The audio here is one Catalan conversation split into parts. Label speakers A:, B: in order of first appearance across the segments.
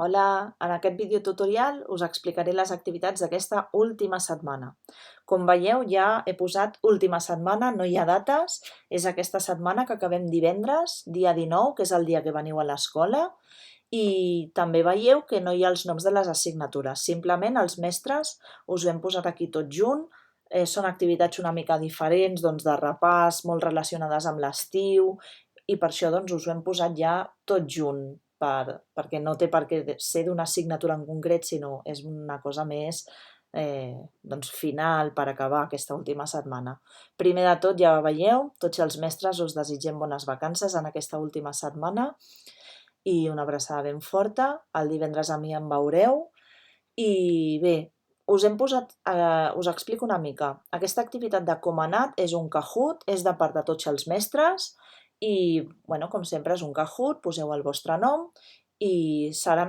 A: Hola, en aquest videotutorial us explicaré les activitats d'aquesta última setmana. Com veieu, ja he posat última setmana, no hi ha dates, és aquesta setmana que acabem divendres, dia 19, que és el dia que veniu a l'escola, i també veieu que no hi ha els noms de les assignatures, simplement els mestres us ho hem posat aquí tot junt, són activitats una mica diferents, doncs de repàs, molt relacionades amb l'estiu, i per això doncs, us ho hem posat ja tot junt, perquè no té per què ser d'una assignatura en concret, sinó és una cosa més doncs final per acabar aquesta última setmana. Primer de tot, ja veieu, tots els mestres us desitgem bones vacances en aquesta última setmana i una abraçada ben forta. El divendres a mi em veureu i bé, us explico una mica. Aquesta activitat de com ha anat és un Kahoot, és de part de tots els mestres i, bueno, com sempre és un Kahoot, poseu el vostre nom i seran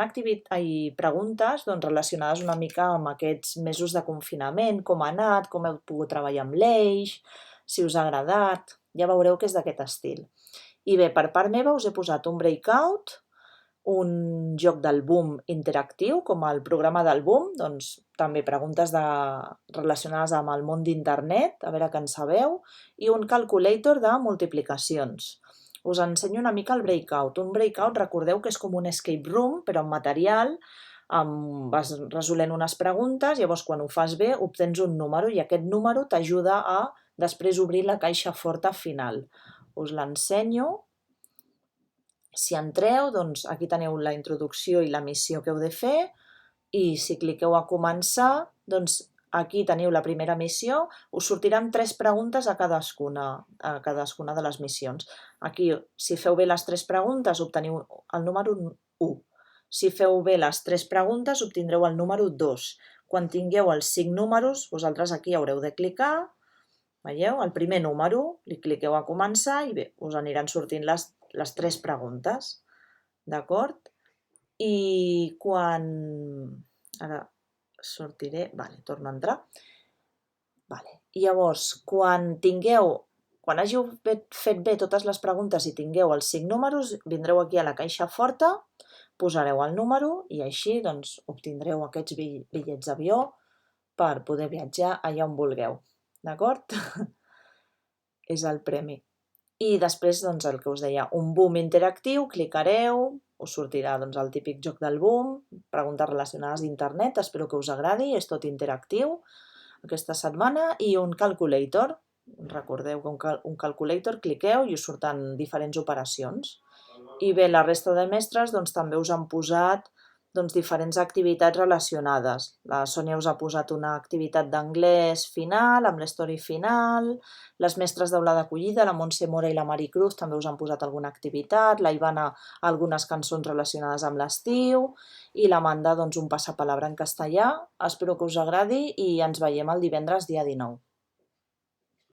A: preguntes doncs, relacionades una mica amb aquests mesos de confinament, com ha anat, com heu pogut treballar amb l'eix, si us ha agradat, ja veureu que és d'aquest estil. I bé, per part meva us he posat un breakout, un joc del Boom interactiu, com el programa del Boom, doncs també preguntes relacionades amb el món d'internet, a veure què en sabeu, i un calculator de multiplicacions. Us ensenyo una mica el breakout. Un breakout, recordeu que és com un escape room, però amb material, vas resolent unes preguntes, llavors quan ho fas bé obtens un número i aquest número t'ajuda a després obrir la caixa forta final. Us l'ensenyo. Si entreu, doncs aquí teniu la introducció i la missió que heu de fer i si cliqueu a començar, doncs aquí teniu la primera missió, us sortiran 3 preguntes a cadascuna de les missions. Aquí, si feu bé les 3 preguntes, obteniu el número 1. Si feu bé les 3 preguntes, obtindreu el número 2. Quan tingueu els 5 números, vosaltres aquí haureu de clicar, veieu? El primer número, li cliqueu a començar i bé, us aniran sortint les 3 preguntes, d'acord? I quan... Ara sortiré... Vale, torno a entrar. Vale. I llavors, quan hàgiu fet bé totes les preguntes i tingueu els 5 números, vindreu aquí a la caixa forta, posareu el número i així doncs, obtindreu aquests bitllets d'avió per poder viatjar allà on vulgueu. D'acord? És el premi. I després, doncs, el que us deia, un boom interactiu, clicareu, us sortirà doncs, el típic joc del boom, preguntes relacionades d'internet, espero que us agradi, és tot interactiu aquesta setmana, i un calculator, recordeu que un calculator, cliqueu i us surten diferents operacions. I bé, la resta de mestres doncs, també us han posat diferents activitats relacionades. La Sònia us ha posat una activitat d'anglès final, amb l'story final, les mestres d'aula d'acollida, la Montse Mora i la Maricruz, també us han posat alguna activitat, la Ivana algunes cançons relacionades amb l'estiu i l'Amanda un passapalabra en castellà. Espero que us agradi i ens veiem el divendres dia 19.